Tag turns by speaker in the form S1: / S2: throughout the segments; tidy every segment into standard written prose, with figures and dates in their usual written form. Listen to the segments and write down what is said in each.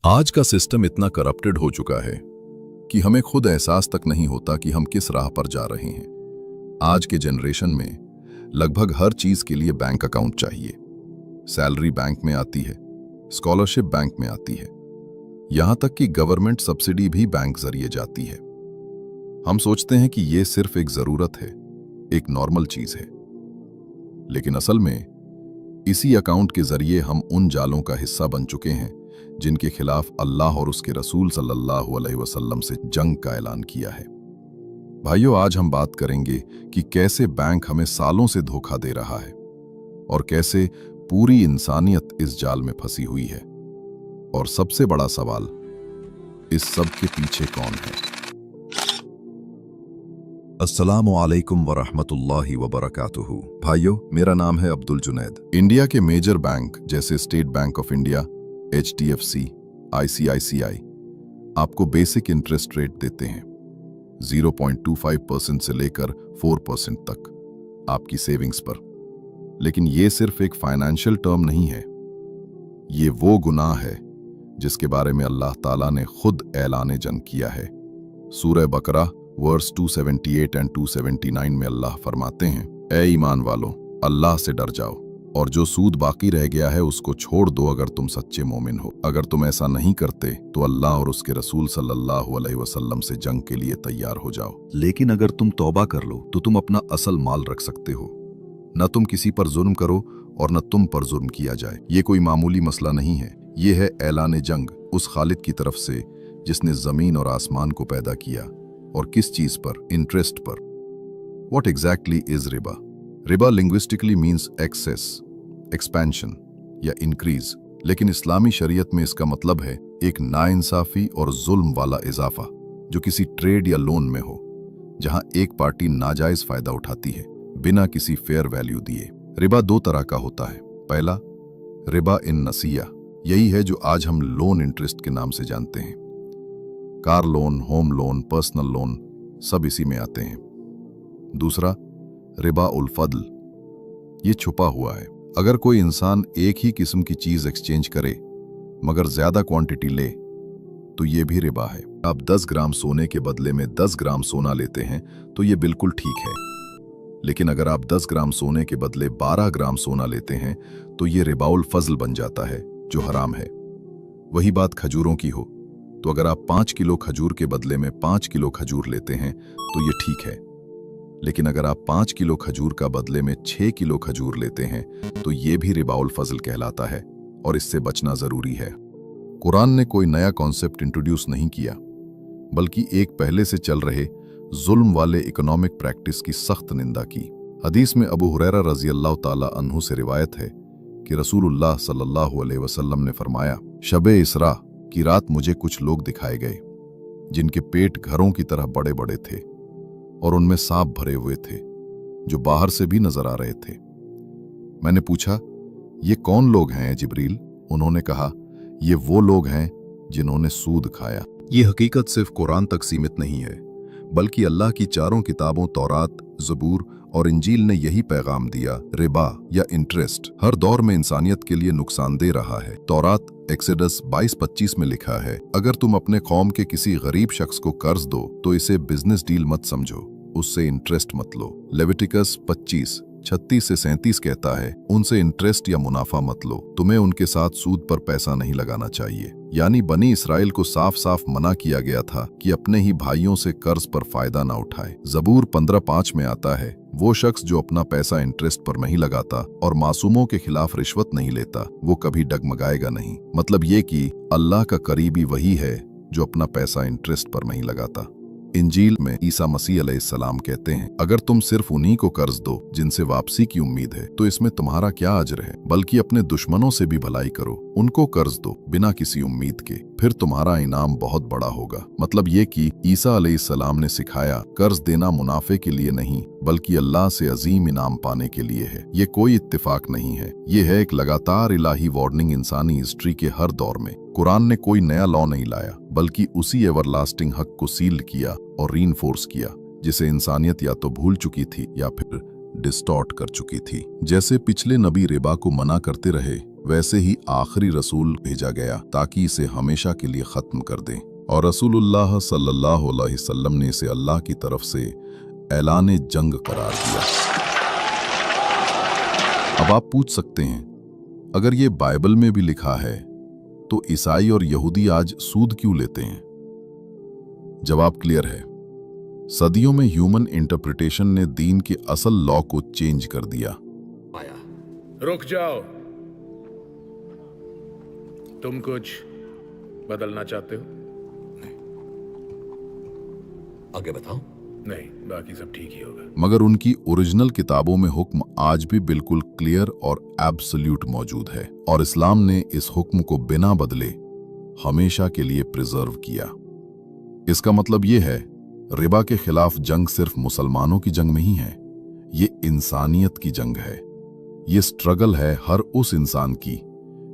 S1: आज का सिस्टम इतना करप्टेड हो चुका है कि हमें खुद एहसास तक नहीं होता कि हम किस राह पर जा रहे हैं। आज के जनरेशन में लगभग हर चीज के लिए बैंक अकाउंट चाहिए। सैलरी बैंक में आती है, स्कॉलरशिप बैंक में आती है, यहां तक कि गवर्नमेंट सब्सिडी भी बैंक जरिए जाती है। हम सोचते हैं कि यह सिर्फ एक जरूरत है, एक नॉर्मल चीज है, लेकिन असल में इसी अकाउंट के जरिए हम उन जालों का हिस्सा बन चुके हैं जिनके खिलाफ अल्लाह और उसके रसूल सल्लल्लाहु अलैहि वसल्लम से जंग का ऐलान किया है। भाइयों, आज हम बात करेंगे कि कैसे बैंक हमें सालों से धोखा दे रहा है और कैसे पूरी इंसानियत इस जाल में फंसी हुई है। और सबसे बड़ा सवाल, इस सब के पीछे कौन है? अस्सलामु अलैकुम वरहमतुल्लाहि वबरकातुहू। भाइयों, मेरा नाम है अब्दुल जुनैद। इंडिया के मेजर बैंक जैसे state bank of India, HDFC, ICICI आपको बेसिक इंटरेस्ट रेट देते हैं 0.25% से लेकर 4% तक आपकी सेविंग्स पर। लेकिन ये सिर्फ एक फाइनेंशियल टर्म नहीं है, ये वो गुनाह है जिसके बारे में अल्लाह ताला ने खुद ऐलान जंग किया है। सूरह बकरा वर्स 278 और 279 में अल्लाह फरमाते हैं, ए ईमान वालों, अल्लाह से डर जाओ और जो सूद बाकी रह गया है उसको छोड़ दो अगर तुम सच्चे मोमिन हो। अगर तुम ऐसा नहीं करते तो अल्लाह और उसके रसूल सल्लल्लाहु अलैहि वसल्लम से जंग के लिए तैयार हो जाओ। लेकिन अगर तुम तौबा कर लो तो तुम अपना असल माल रख सकते हो। न तुम किसी पर जुल्म करो और न तुम पर जुल्म किया जाए। ये कोई मामूली मसला नहीं है, ये है ऐलान जंग उस खालिद की तरफ से जिसने जमीन और आसमान को पैदा किया। और किस चीज पर? इंटरेस्ट पर। What exactly is रिबा? रिबा लिंग्विस्टिकली मीन्स एक्सेस, एक्सपेंशन या इंक्रीज, लेकिन इस्लामी शरीयत में इसका मतलब है एक नाइंसाफी और जुल्म वाला इजाफा जो किसी ट्रेड या लोन में हो, जहां एक पार्टी नाजायज फायदा उठाती है बिना किसी फेयर वैल्यू दिए। रिबा दो तरह का होता है। पहला, रिबा इन नसिया, यही है जो आज हम लोन इंटरेस्ट के नाम से जानते हैं। Car loan, home loan, personal loan सब इसी में आते हैं। दूसरा, रिबा उल फद्ल, ये छुपा हुआ है। अगर कोई इंसान एक ही किस्म की चीज एक्सचेंज करे मगर ज्यादा क्वांटिटी ले तो ये भी रिबा है। आप 10 ग्राम सोने के बदले में 10 ग्राम सोना लेते हैं तो ये बिल्कुल ठीक है, लेकिन अगर आप 10 ग्राम सोने के बदले 12 ग्राम सोना लेते हैं तो ये रिबाउल फजल बन जाता है, जो हराम है। वही बात खजूरों की हो तो अगर आप 5 किलो खजूर के बदले में 5 किलो खजूर लेते हैं तो ये ठीक है, लेकिन अगर आप 5 किलो खजूर का बदले में 6 किलो खजूर लेते हैं तो ये भी रिबाउल फजल कहलाता है और इससे बचना जरूरी है। कुरान ने कोई नया कॉन्सेप्ट इंट्रोड्यूस नहीं किया, बल्कि एक पहले से चल रहे जुल्म वाले इकोनॉमिक प्रैक्टिस की सख्त निंदा की। हदीस में अबू हुरैरा रजी अल्लाह ताला अन्हु से रिवायत है कि रसूलुल्लाह सल्लल्लाहु अलैहि वसल्लम ने फरमाया, शबे इसरा की रात मुझे कुछ लोग दिखाए गए जिनके पेट घरों की तरह बड़े बड़े थे और उनमें सांप भरे हुए थे जो बाहर से भी नजर आ रहे थे। मैंने पूछा, ये कौन लोग हैं जिब्रील? उन्होंने कहा, ये वो लोग हैं जिन्होंने सूद खाया। ये हकीकत सिर्फ कुरान तक सीमित नहीं है, बल्कि अल्लाह की चारों किताबों तौरात, ज़बूर और इंजील ने यही पैगाम दिया। रिबा या इंटरेस्ट हर दौर में इंसानियत के लिए नुकसानदेह रहा है। तौरात एक्सेडस 22:25 में लिखा है, अगर तुम अपने कौम के किसी गरीब शख्स को कर्ज दो तो इसे बिजनेस डील मत समझो, उससे इंटरेस्ट मत लो। लेविटिकस 25:36 से 37 कहता है, उनसे इंटरेस्ट या मुनाफा मत लो, तुम्हें उनके साथ सूद पर पैसा नहीं लगाना चाहिए। यानी बनी इसराइल को साफ साफ मना किया गया था कि अपने ही भाइयों से कर्ज पर फायदा ना उठाए। ज़बूर 15:5 में आता है, वो शख्स जो अपना पैसा इंटरेस्ट पर नहीं लगाता और मासूमों के खिलाफ रिश्वत नहीं लेता, वो कभी डगमगाएगा नहीं। मतलब ये कि अल्लाह का करीबी वही है जो अपना पैसा इंटरेस्ट पर नहीं लगाता। इंजील में ईसा मसीह अलैहिस्सलाम कहते हैं, अगर तुम सिर्फ उन्हीं को कर्ज दो जिनसे वापसी की उम्मीद है तो इसमें तुम्हारा क्या अजर है, बल्कि अपने दुश्मनों से भी भलाई करो, उनको कर्ज दो बिना किसी उम्मीद के, फिर तुम्हारा इनाम बहुत बड़ा होगा। मतलब ये कि ईसा अलैहिस्सलाम ने सिखाया, कर्ज देना मुनाफे के लिए नहीं बल्कि अल्लाह से अजीम इनाम पाने के लिए है। ये कोई इत्तेफाक नहीं है, ये है एक लगातार इलाही वार्निंग इंसानी हिस्ट्री के हर दौर में। कुरान ने कोई नया लॉ नहीं लाया, बल्कि उसी एवरलास्टिंग हक को सील किया और रीइंफोर्स किया जिसे इंसानियत या तो भूल चुकी थी या फिर डिस्टॉर्ट कर चुकी थी। जैसे पिछले नबी रिबा को मना करते रहे, वैसे ही आखिरी रसूल भेजा गया ताकि इसे हमेशा के लिए खत्म कर दें। और रसूलुल्लाह सल्लल्लाहु अलैहि वसल्लम ने इसे अल्लाह की तरफ से ऐलान जंग करार दिया। अब आप पूछ सकते हैं, अगर ये बाइबल में भी लिखा है तो ईसाई और यहूदी आज सूद क्यों लेते हैं? जवाब क्लियर है। सदियों में ह्यूमन इंटरप्रिटेशन ने दीन के असल लॉ को चेंज कर दिया।
S2: रुक जाओ, तुम कुछ बदलना चाहते हो?
S3: नहीं, आगे बताओ।
S2: नहीं, बाकी सब ठीक ही होगा।
S1: मगर उनकी ओरिजिनल किताबों में हुक्म आज भी बिल्कुल क्लियर और एब्सोल्यूट मौजूद है, और इस्लाम ने इस हुक्म को बिना बदले हमेशा के लिए प्रिजर्व किया। इसका मतलब यह है, रिबा के खिलाफ जंग सिर्फ मुसलमानों की जंग नहीं है, ये इंसानियत की जंग है। ये स्ट्रगल है हर उस इंसान की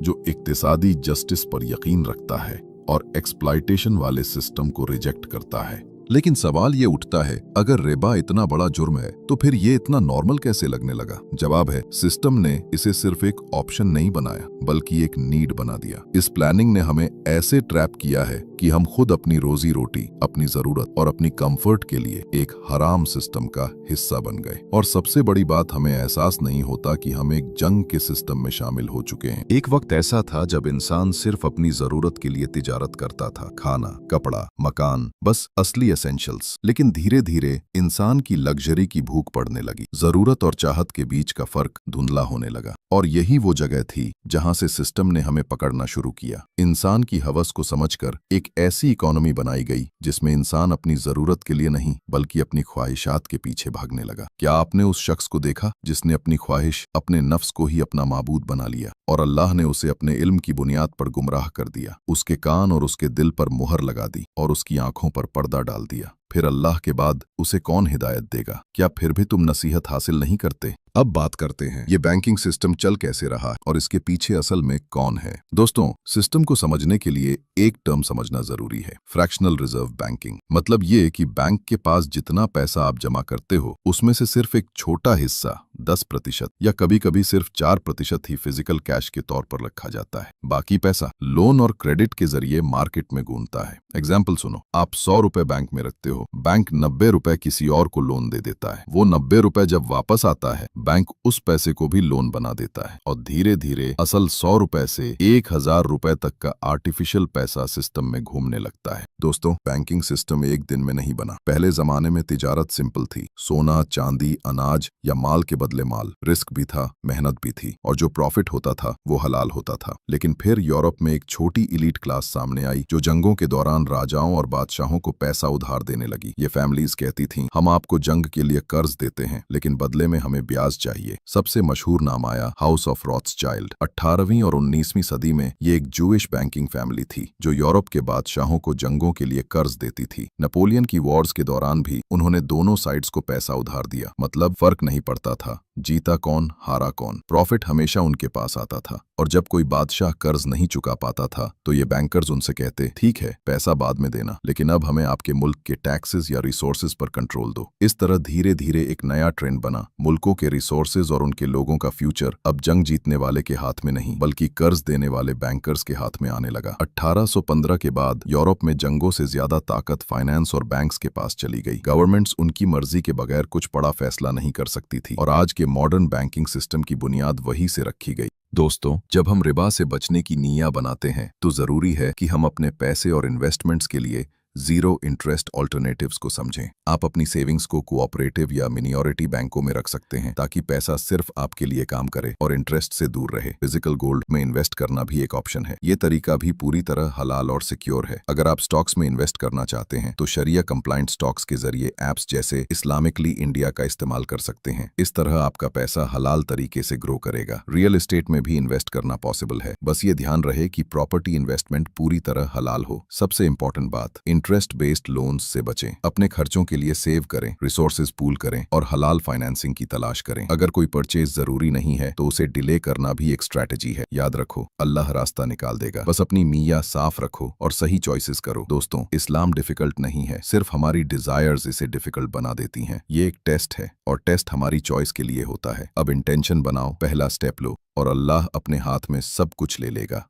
S1: जो इक्तिसादी जस्टिस पर यकीन रखता है और एक्सप्लॉयटेशन वाले सिस्टम को रिजेक्ट करता है। लेकिन सवाल ये उठता है, अगर रिबा इतना बड़ा जुर्म है तो फिर ये इतना नॉर्मल कैसे लगने लगा? जवाब है, सिस्टम ने इसे सिर्फ एक ऑप्शन नहीं बनाया बल्कि एक नीड बना दिया। इस प्लानिंग ने हमें ऐसे ट्रैप किया है कि हम खुद अपनी रोजी रोटी, अपनी जरूरत और अपनी कंफर्ट के लिए एक हराम सिस्टम का हिस्सा बन गए। और सबसे बड़ी बात, हमें एहसास नहीं होता कि हम एक जंग के सिस्टम में शामिल हो चुके हैं। एक वक्त ऐसा था जब इंसान सिर्फ अपनी जरूरत के लिए तिजारत करता था, खाना, कपड़ा, मकान, बस असली एसेंशियल्स। लेकिन धीरे धीरे इंसान की लग्जरी की भूख पड़ने लगी, जरूरत और चाहत के बीच का फर्क धुंधला होने लगा। और यही वो जगह थी जहां से सिस्टम ने हमें पकड़ना शुरू किया। इंसान की हवस को समझकर एक ऐसी इकोनॉमी बनाई गई जिसमें इंसान अपनी जरूरत के लिए नहीं बल्कि अपनी ख्वाहिशात के पीछे भागने लगा। क्या आपने उस शख्स को देखा जिसने अपनी ख्वाहिश, अपने नफ्स को ही अपना माबूद बना लिया और अल्लाह ने उसे अपने इल्म की बुनियाद पर गुमराह कर दिया, उसके कान और उसके दिल पर मुहर लगा दी और उसकी आंखों पर पर्दा डाल दिया? फिर अल्लाह के बाद उसे कौन हिदायत देगा? क्या फिर भी तुम नसीहत हासिल नहीं करते? अब बात करते हैं ये बैंकिंग सिस्टम चल कैसे रहा और इसके पीछे असल में कौन है। दोस्तों, सिस्टम को समझने के लिए एक टर्म समझना जरूरी है, फ्रैक्शनल रिजर्व बैंकिंग। मतलब ये कि बैंक के पास जितना पैसा आप जमा करते हो उसमें से सिर्फ एक छोटा हिस्सा 10% या कभी कभी सिर्फ 4% ही फिजिकल कैश के तौर पर रखा जाता है। बाकी पैसा लोन और क्रेडिट के जरिए मार्केट में घूमता है। एग्जाम्पल सुनो, आप 100 रुपए बैंक में रखते हो, बैंक 90 रुपए किसी और को लोन दे देता है। वो 90 रुपए जब वापस आता है, बैंक उस पैसे को भी लोन बना देता है और धीरे धीरे असल 100 रुपए से 1000 रुपए तक का आर्टिफिशियल पैसा सिस्टम में घूमने लगता है। दोस्तों, बैंकिंग सिस्टम एक दिन में नहीं बना। पहले जमाने में तिजारत सिंपल थी, सोना, चांदी, अनाज या माल के बदले माल। रिस्क भी था, मेहनत भी थी, और जो प्रॉफिट होता था वो हलाल होता था। लेकिन फिर यूरोप में एक छोटी इलीट क्लास सामने आई जो जंगों के दौरान राजाओं और बादशाहों को पैसा उधार देने लगी। ये फैमिलीज कहती थीं, हम आपको जंग के लिए कर्ज देते हैं लेकिन बदले में हमें ब्याज चाहिए। सबसे मशहूर नाम आया हाउस ऑफ रॉथस्चाइल्ड। 18वीं और 19वीं सदी में ये एक जूइश बैंकिंग फैमिली थी जो यूरोप के बादशाहों को जंगों के लिए कर्ज देती थी। नेपोलियन की वॉर्स के दौरान भी उन्होंने दोनों साइड्स को पैसा उधार दिया। मतलब फर्क नहीं पड़ता था जीता कौन, हारा कौन, प्रॉफिट हमेशा उनके पास आता था। और जब कोई बादशाह कर्ज नहीं चुका पाता था तो ये बैंकर्स उनसे कहते, ठीक है पैसा बाद में देना, लेकिन अब हमें आपके मुल्क के टैक्सेस या रिसोर्सेज पर कंट्रोल दो। इस तरह धीरे धीरे एक नया ट्रेंड बना। मुल्कों के रिसोर्सेज और उनके लोगों का फ्यूचर अब जंग जीतने वाले के हाथ में नहीं बल्कि कर्ज देने वाले बैंकर्स के हाथ में आने लगा। 1815 के बाद यूरोप में जंगों से ज्यादा ताकत फाइनेंस और बैंक्स के पास चली गई। गवर्नमेंट्स उनकी मर्जी के बगैर कुछ बड़ा फैसला नहीं कर सकती थी और आज के मॉडर्न बैंकिंग सिस्टम की बुनियाद वहीं से रखी गई। दोस्तों, जब हम रिबा से बचने की नीयत बनाते हैं तो जरूरी है कि हम अपने पैसे और इन्वेस्टमेंट्स के लिए जीरो इंटरेस्ट ऑल्टरनेटिव्स को समझें। आप अपनी सेविंग्स को कोऑपरेटिव या मिनियोरिटी बैंकों में रख सकते हैं ताकि पैसा सिर्फ आपके लिए काम करे और इंटरेस्ट से दूर रहे। फिजिकल गोल्ड में इन्वेस्ट करना भी एक ऑप्शन है। ये तरीका भी पूरी तरह हलाल और सिक्योर है। अगर आप स्टॉक्स में इन्वेस्ट करना चाहते हैं तो शरिया कंप्लाइंट स्टॉक्स के जरिए एप्स जैसे इस्लामिकली इंडिया का इस्तेमाल कर सकते हैं। इस तरह आपका पैसा हलाल तरीके से ग्रो करेगा। रियल एस्टेट में भी इन्वेस्ट करना पॉसिबल है, बस ये ध्यान रहे कि प्रॉपर्टी इन्वेस्टमेंट पूरी तरह हलाल हो। सबसे इंपॉर्टेंट बात, इंटरेस्ट बेस्ड लोन्स से बचें, अपने खर्चों के लिए सेव करें, रिसोर्सेज पूल करें और हलाल फाइनेंसिंग की तलाश करें। अगर कोई परचेज जरूरी नहीं है तो उसे डिले करना भी एक स्ट्रैटेजी है। याद रखो, अल्लाह रास्ता निकाल देगा। बस अपनी नीयत साफ रखो और सही चॉइसेस करो। दोस्तों, इस्लाम डिफिकल्ट नहीं है, सिर्फ हमारी डिजायर्स इसे डिफिकल्ट बना देती हैं। ये एक टेस्ट है और टेस्ट हमारी चॉइस के लिए होता है। अब इंटेंशन बनाओ, पहला स्टेप लो और अल्लाह अपने हाथ में सब कुछ ले लेगा।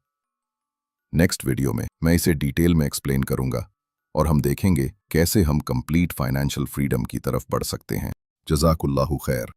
S1: नेक्स्ट वीडियो में मैं इसे डिटेल में एक्सप्लेन करूंगा और हम देखेंगे कैसे हम कंप्लीट फाइनेंशियल फ्रीडम की तरफ बढ़ सकते हैं। जज़ाकुल्लाहु खैर।